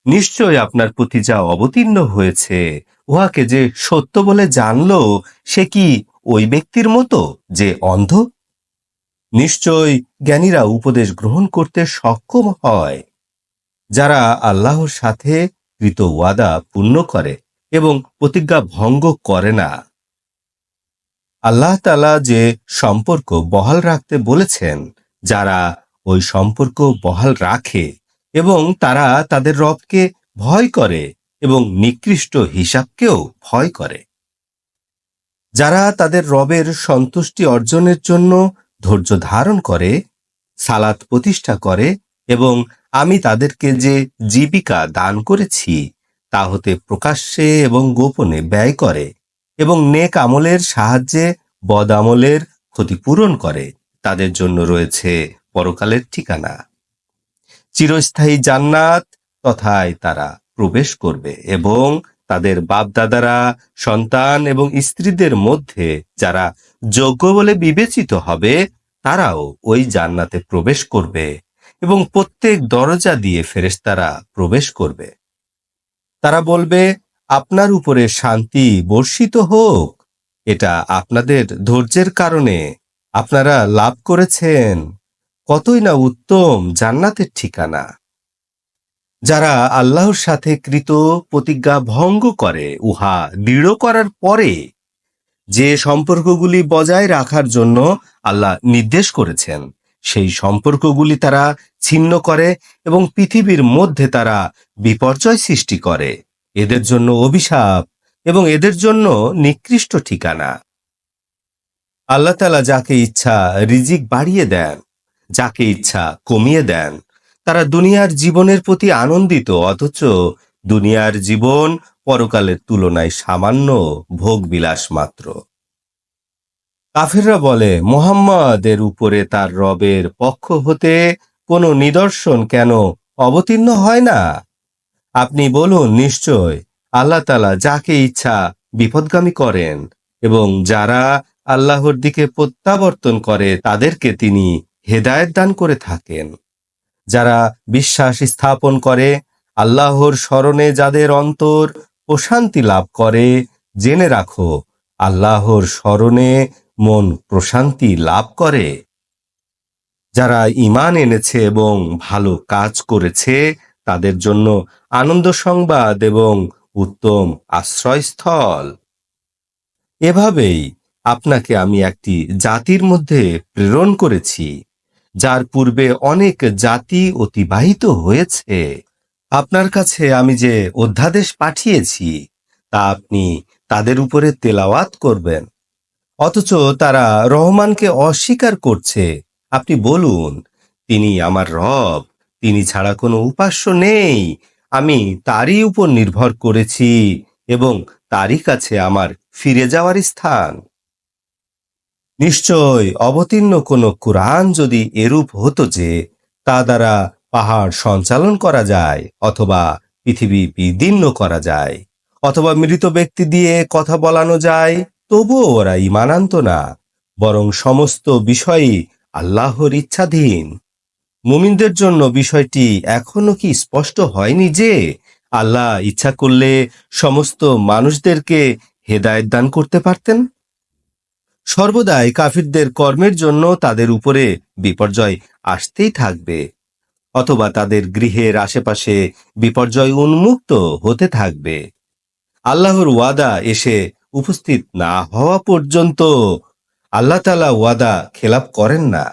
নিশ্চয় আপনার প্রতি যা অবতীর্ণ হয়েছে উহাকে যে সত্য বলে জানলো, সে কি ওই ব্যক্তির মতো যে অন্ধ? নিশ্চয় জ্ঞানীরা উপদেশ গ্রহণ করতে সক্ষম হয়। যারা আল্লাহর সাথে কৃত ওয়াদা পূর্ণ করে এবং প্রতিজ্ঞা ভঙ্গ করে না। আল্লাহ তাআলা যে সম্পর্ক বহাল রাখতে বলেছেন, যারা ওই সম্পর্ক বহাল রাখে এবং তারা তাদের রবকে ভয় করে এবং নিকৃষ্ট হিসাবকেও ভয় করে। যারা তাদের রবের সন্তুষ্টি অর্জনের জন্য ধৈর্য ধারণ করে, সালাত প্রতিষ্ঠা করে এবং আমি তাদেরকে যে জীবিকা দান করেছি তা হতে প্রকাশ্যে এবং গোপনে ব্যয় করে এবং নেক আমলের সাহায্যে বদ আমলের ক্ষতিপূরণ করে, তাদের জন্য রয়েছে পরকালের ঠিকানা, চিরস্থায়ী জান্নাত, তথায় তারা প্রবেশ করবে এবং তাদের বাপদাদারা, সন্তান এবং স্ত্রীদের মধ্যে যারা যোগ্য বলে বিবেচিত হবে তারাও ওই জান্নাতে প্রবেশ করবে এবং প্রত্যেক দরজা দিয়ে ফেরেশতারা প্রবেশ করবে। তারা বলবে, আপনার উপরে শান্তি বর্ষিত হোক, এটা আপনাদের ধৈর্যের কারণে আপনারা লাভ করেছেন। কতই না উত্তম জান্নাতের ঠিকানা। যারা আল্লাহর সাথে কৃত প্রতিজ্ঞা ভঙ্গ করে উহা দৃঢ় করার পরে যে সম্পর্কগুলি বজায় রাখার জন্য আল্লাহ নির্দেশ করেছেন, সেই সম্পর্কগুলি তারা ছিন্ন করে এবং পৃথিবীর মধ্যে তারা বিপর্যয় সৃষ্টি করে, এদের জন্য অভিশাপ এবং এদের জন্য নিকৃষ্ট ঠিকানা। আল্লাহ তাআলা যাকে ইচ্ছা রিজিক বাড়িয়ে দেন, যাকে ইচ্ছা কমিয়ে দেন। তারা দুনিয়ার জীবনের প্রতি আনন্দিত, অথচ দুনিয়ার জীবন পরকালের তুলনায় সামান্য ভোগ বিলাস মাত্র। কাফিররা বলে, মুহাম্মদের উপরে তার রবের পক্ষ হতে কোনো নিদর্শন কেন অবতীর্ণ হয় না? আপনি বলুন, নিশ্চয় আল্লাহ তাআলা যাকে ইচ্ছা বিপদগামী করেন এবং যারা আল্লাহর দিকে প্রত্যাবর্তন করে তাদেরকে তিনি হেদায়েত দান করে থাকেন। যারা বিশ্বাস স্থাপন করে, আল্লাহর স্মরণে যাদের অন্তর প্রশান্তি লাভ করে, জেনে রাখো আল্লাহর স্মরণে মন প্রশান্তি লাভ করে। যারা ঈমান এনেছে এবং ভালো কাজ করেছে তাদের জন্য আনন্দ সংবাদ এবং উত্তম আশ্রয়স্থল। এভাবেই আপনাকে আমি একটি জাতির মধ্যে প্রেরণ করেছি, যার পূর্বে অনেক জাতি অতিবাহিত হয়েছে। আপনার কাছে আমি যে অধ্যাদেশ পাঠিয়েছি তা আপনি তাদের উপরে তেলাওয়াত করবেন, অথচ তারা রহমানকে অস্বীকার করছে। আপনি বলুন, তিনি আমার রব, তিনি ছাড়া কোনো উপাস্য নেই, আমি তারই উপর নির্ভর করেছি এবং তারই কাছে আমার ফিরে যাওয়ার স্থান। নিশ্চয় অবতীর্ণ কোনো কুরআন যদি এরূপ হতো যে তা দ্বারা পাহাড় সঞ্চালন করা যায়, অথবা পৃথিবী বিদীর্ণ করা যায়, অথবা মৃত ব্যক্তি দিয়ে কথা বলানো যায়, তবুও ওরা ঈমান আনত না। বরং সমস্ত বিষয়ই আল্লাহর ইচ্ছাধীন। মুমিনদের জন্য বিষয়টি এখনো কি স্পষ্ট হয়নি যে আল্লাহ ইচ্ছা করলে সমস্ত মানুষদেরকে হেদায়েত দান করতে পারতেন? সর্বদাই কাফিরদের কর্মের জন্য তাদের উপরে বিপর্যয় আসতেই থাকবে, অথবা তাদের গৃহের আশেপাশে বিপর্যয় উন্মুক্ত হতে থাকবে। আল্লাহর ওয়াদা এসে উপস্থিত না হওয়া পর্যন্ত আল্লাহ তাআলা ওয়াদা খেলাপ করেন না।